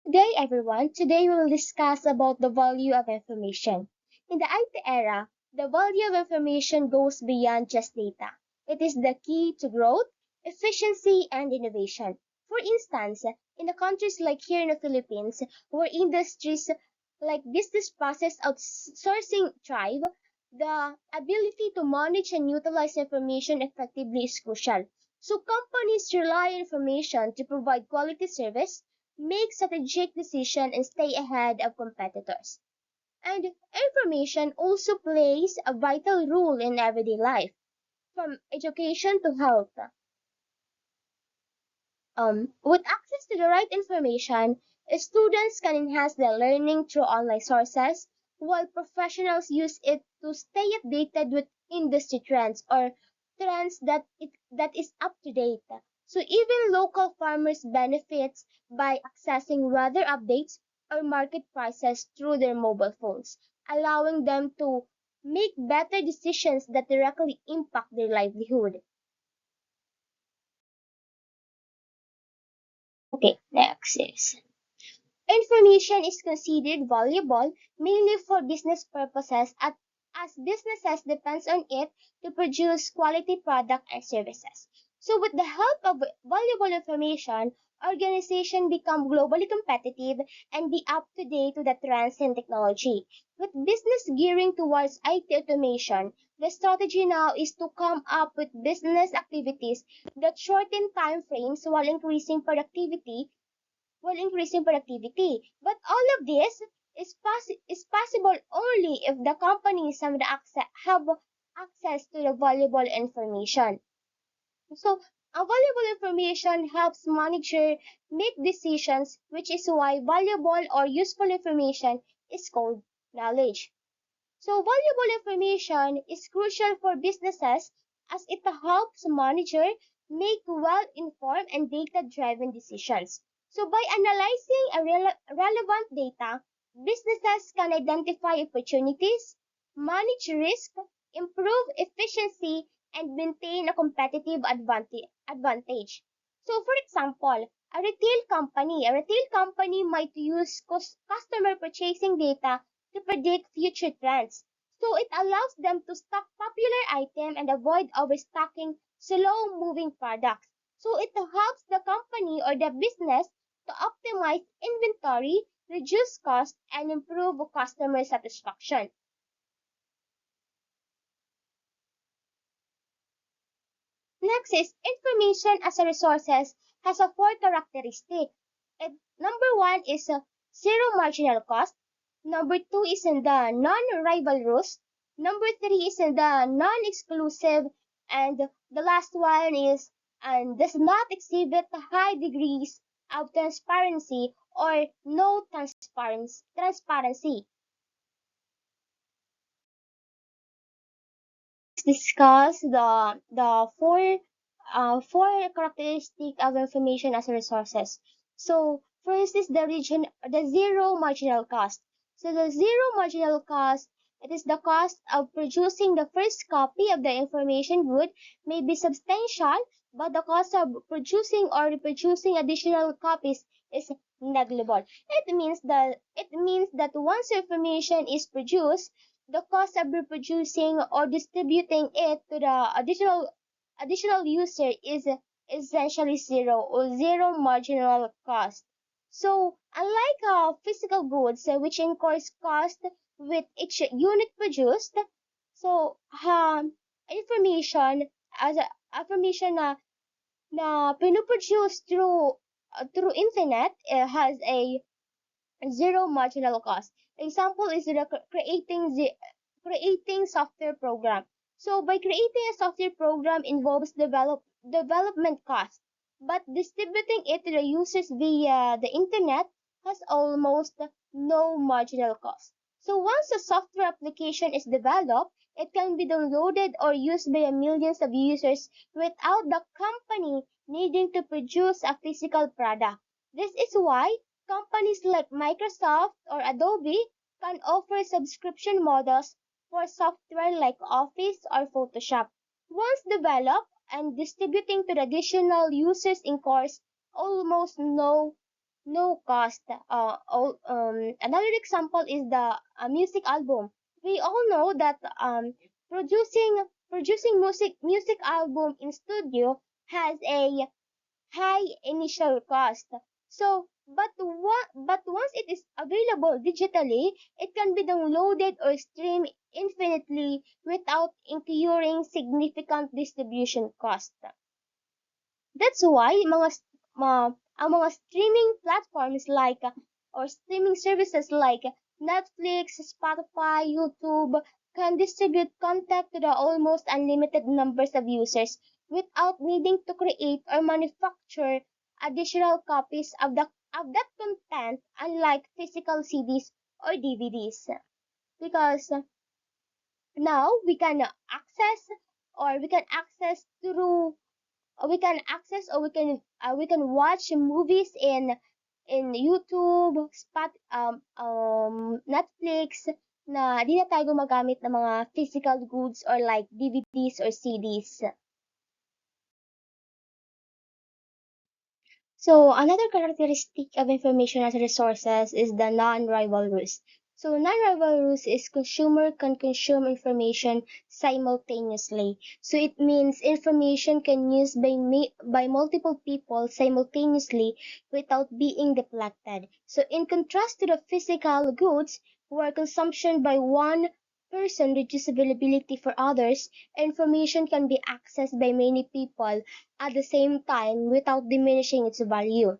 Good day, everyone. Today we will discuss about the value of information. In the IT era, the value of information goes beyond just data. It is the key to growth, efficiency, and innovation. For instance, in the countries like here in the Philippines, where industries like business process outsourcing thrive, the ability to manage and utilize information effectively is crucial. So companies rely on information to provide quality service, make strategic decisions, and stay ahead of competitors. And information also plays a vital role in everyday life, from education to health. With access to the right information, students can enhance their learning through online sources, while professionals use it to stay updated with industry trends or that is up to date. So even local farmers benefits by accessing weather updates or market prices through their mobile phones, allowing them to make better decisions that directly impact their livelihood. Okay, next is information is considered valuable mainly for business purposes as businesses depends on it to produce quality product and services. So with the help of valuable information, organizations become globally competitive and be up to date with the trends in technology. With business gearing towards IT automation, the strategy now is to come up with business activities that shorten time frames while increasing productivity. But all of this is possible only if the companies have access to the valuable information. So, a valuable information helps manager make decisions, which is why valuable or useful information is called knowledge. So, valuable information is crucial for businesses as it helps manager make well-informed and data-driven decisions. So, by analyzing relevant data, businesses can identify opportunities, manage risk, improve efficiency, and maintain a competitive advantage. So, for example, a retail company might use customer purchasing data to predict future trends. So it allows them to stock popular items and avoid overstocking slow moving products. So it helps the company or the business to optimize inventory, reduce cost, and improve customer satisfaction. Next is information as a resources has a four characteristic. Number one is zero marginal cost. Number two is in the non-rival rules. Number three is in the non-exclusive. And the last one is and does not exhibit high degrees of transparency or no transparency. Discuss the four characteristic of information as resources. So first is the zero marginal cost. So the zero marginal cost, it is the cost of producing the first copy of the information good may be substantial, but the cost of producing or reproducing additional copies is negligible. It means that once information is produced, the cost of reproducing or distributing it to the additional user is essentially zero or zero marginal cost. So unlike physical goods, which incurs cost with each unit produced, so information as a information na pinuproduce through internet has a zero marginal cost. Example is creating software program. So by creating a software program involves development cost, but distributing it to the users via the internet has almost no marginal cost. So once a software application is developed, it can be downloaded or used by millions of users without the company needing to produce a physical product. This is why companies like Microsoft or Adobe can offer subscription models for software like Office or Photoshop. Once developed and distributing to the additional users incurs almost no cost. Another example is the music album. We all know that producing music album in studio has a high initial cost. So, but once it is available digitally, it can be downloaded or streamed infinitely without incurring significant distribution cost. That's why ang mga streaming platforms like or streaming services like Netflix, Spotify, YouTube can distribute content to the almost unlimited numbers of users without needing to create or manufacture additional copies of that content, unlike physical CDs or DVDs. Because now we can access through we can access or we can watch movies in YouTube, Netflix na di na tayo gumagamit ng mga physical goods or like DVDs or CDs. So another characteristic of information as resources is the non-rival ruse. So non-rival ruse is consumer can consume information simultaneously. So it means information can used by multiple people simultaneously without being deflected. So in contrast to the physical goods, where consumption by one person reduces availability for others, information can be accessed by many people at the same time without diminishing its value.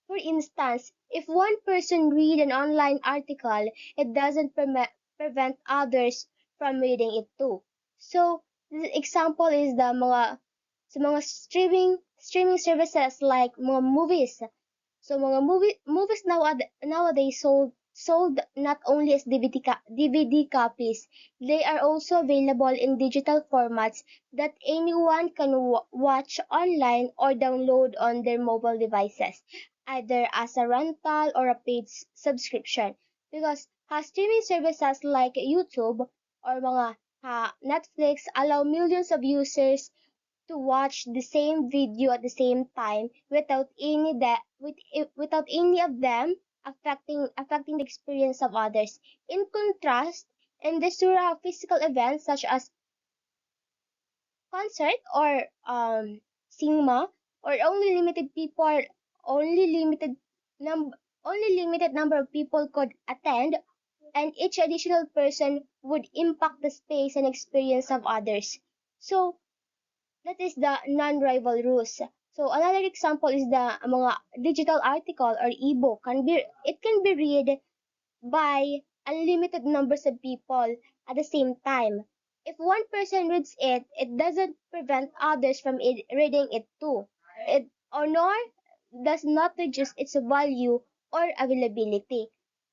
For instance, if one person read an online article, it doesn't prevent others from reading it too. So, the example is the mga streaming services like mga movies. So movies nowadays sold not only as DVD copies, they are also available in digital formats that anyone can watch online or download on their mobile devices, either as a rental or a paid subscription. Because streaming services like YouTube or mga Netflix allow millions of users to watch the same video at the same time without any of them affecting the experience of others. In contrast, in the surah of physical events such as concert or cinema, or only limited number only limited number of people could attend, and each additional person would impact the space and experience of others. So that is the non-rival rules. So another example is the mga digital article or ebook can be read by unlimited numbers of people at the same time. If one person reads it, it doesn't prevent others from reading it too. It or nor does not reduce its value or availability.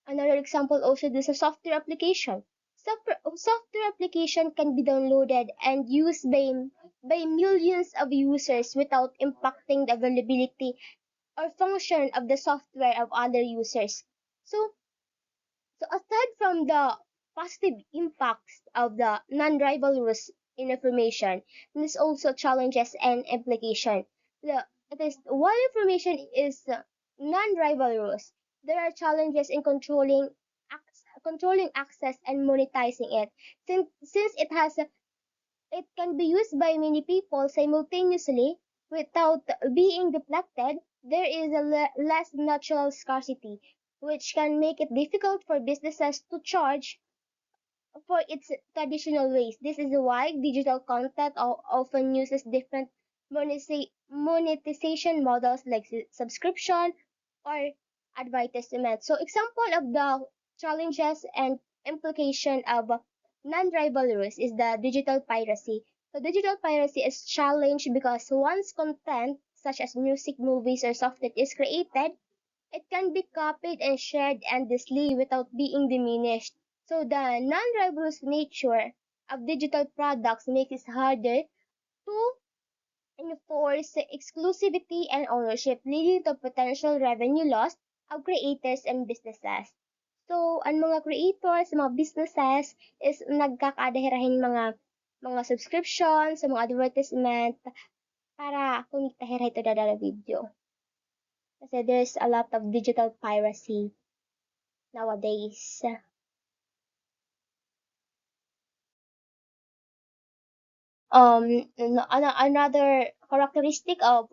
Another example also is a software application. Software application can be downloaded and used by millions of users without impacting the availability or function of the software of other users. So, so aside from the positive impacts of the non-rivalrous in information, there's also challenges and implication. It is while information is non-rivalrous, there are challenges in controlling access and monetizing it. Since it can be used by many people simultaneously without being deflected, there is a less natural scarcity, which can make it difficult for businesses to charge for its traditional ways. This is why digital content often uses different monetization models like subscription or advertisement. So example of the challenges and implication of non-rivalrous is the digital piracy. So digital piracy is challenged because once content such as music, movies, or software is created, it can be copied and shared endlessly without being diminished. So the non-rivalrous nature of digital products makes it harder to enforce exclusivity and ownership, leading to potential revenue loss of creators and businesses. So, ang mga creators, mga businesses is nagkakadahirahin mga subscription sa mga advertisement para kumita hira ito dada video. Kasi there's a lot of digital piracy nowadays. Another characteristic of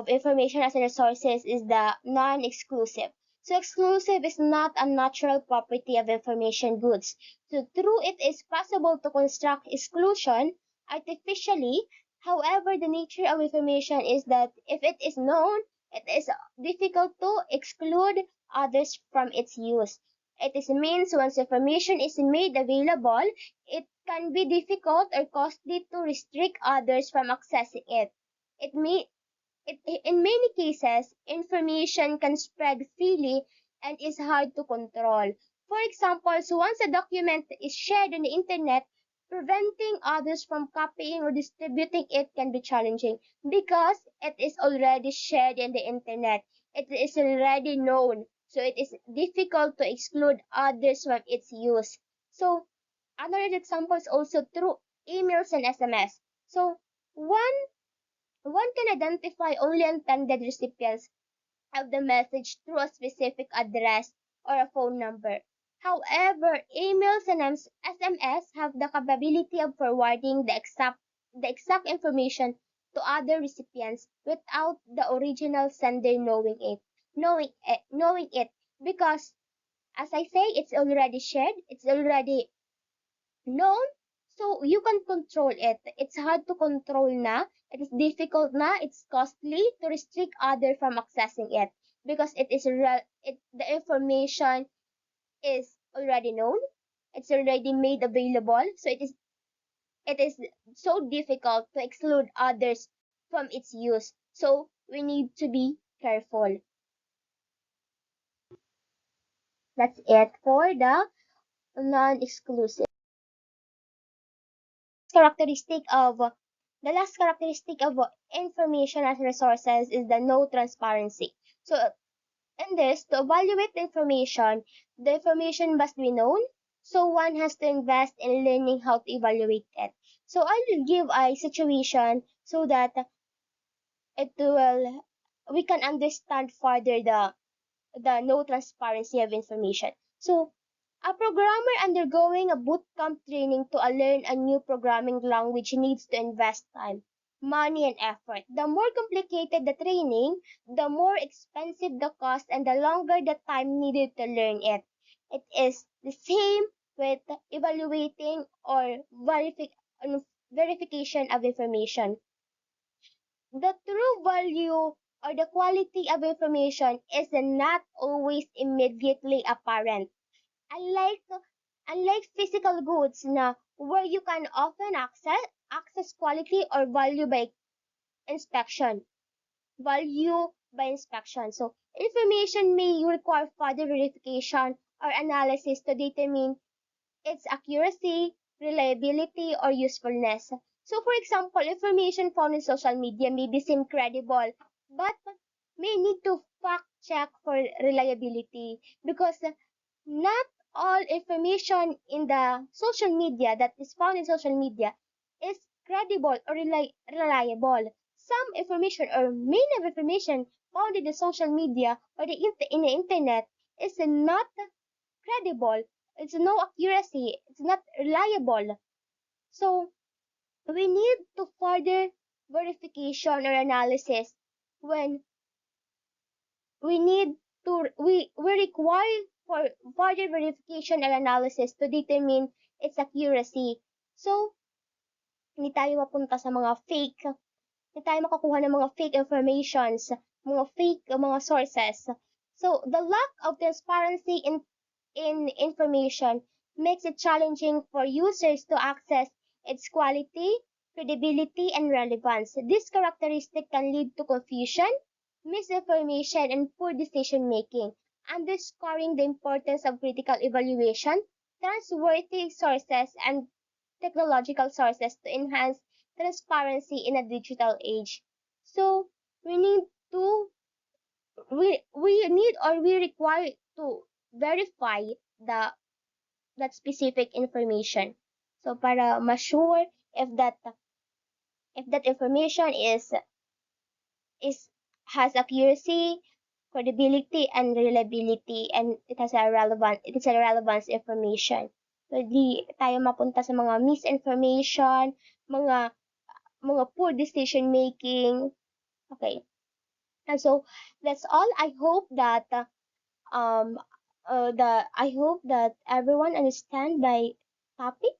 information as a resources is the non-exclusive. So exclusive is not a natural property of information goods. So through it is possible to construct exclusion artificially. However, the nature of information is that if it is known, it is difficult to exclude others from its use. It is means once information is made available, it can be difficult or costly to restrict others from accessing it. It may in many cases, information can spread freely and is hard to control. For example, so once a document is shared on the internet, preventing others from copying or distributing it can be challenging because it is already shared in the internet. It is already known, so it is difficult to exclude others from its use. So, another example is also through emails and SMS. So, one one can identify only intended recipients of the message through a specific address or a phone number. However, emails and SMS have the capability of forwarding the exact information to other recipients without the original sender knowing it because as I say it's already shared, it's already known, so you can control it. It's hard to control na. It is difficult na. It's costly to restrict other from accessing it because the information is already known. It's already made available. So it is so difficult to exclude others from its use. So we need to be careful. That's it for the non-exclusive. Characteristic of The last characteristic of information as resources is the no transparency. So in this, to evaluate the information must be known. So one has to invest in learning how to evaluate it. So I will give a situation so that it will we can understand further the no transparency of information. So, a programmer undergoing a bootcamp training to learn a new programming language needs to invest time, money, and effort. The more complicated the training, the more expensive the cost and the longer the time needed to learn it. It is the same with evaluating or verification of information. The true value or the quality of information is not always immediately apparent. Unlike unlike physical goods na where you can often access quality or inspection, value by inspection. So information may require further verification or analysis to determine its accuracy, reliability, or usefulness. So, for example, information found in social media may be seem credible, but may need to fact check for reliability because not all information in the social media that is found in social media is credible or reliable. Some information or many of information found in the social media or in the internet is not credible. It's no accuracy. It's not reliable. So we need to further verification or analysis when we need we require for further verification or analysis to determine its accuracy. So hindi tayo mapunta sa mga fake, hindi tayo makakuha ng mga fake informations, mga fake mga sources. So the lack of transparency in information makes it challenging for users to access its quality, credibility, and relevance. This characteristic can lead to confusion, misinformation, and poor decision making, underscoring the importance of critical evaluation, trustworthy sources, and technological sources to enhance transparency in a digital age. So we need to we need or we require to verify the that specific information. So para ma-sure if that information is has accuracy, credibility, and reliability, and it is a relevance information. So di tayo mapunta sa mga misinformation, mga poor decision making. Okay. And so that's all. Um I hope that everyone understand by topic.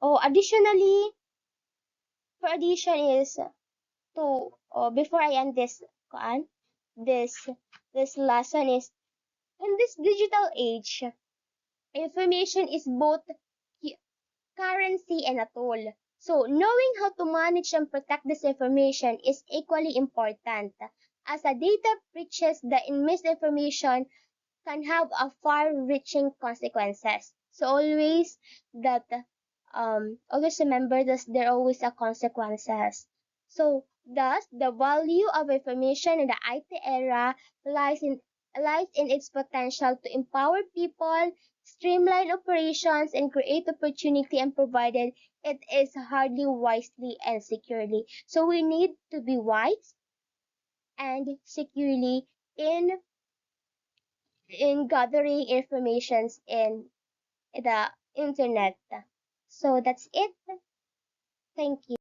Oh, additionally, for addition is to before I end this kuan, this lesson is in this digital age, information is both cu- currency and a tool. So knowing how to manage and protect this information is equally important. As a data breaches, the misinformation can have a far-reaching consequences. So that always remember that there are always a consequences. So thus the value of information in the IT era lies in its potential to empower people, streamline operations, and create opportunity, and provided it is hardly wisely and securely. So we need to be wise and securely in gathering informations in the internet. So that's it. Thank you.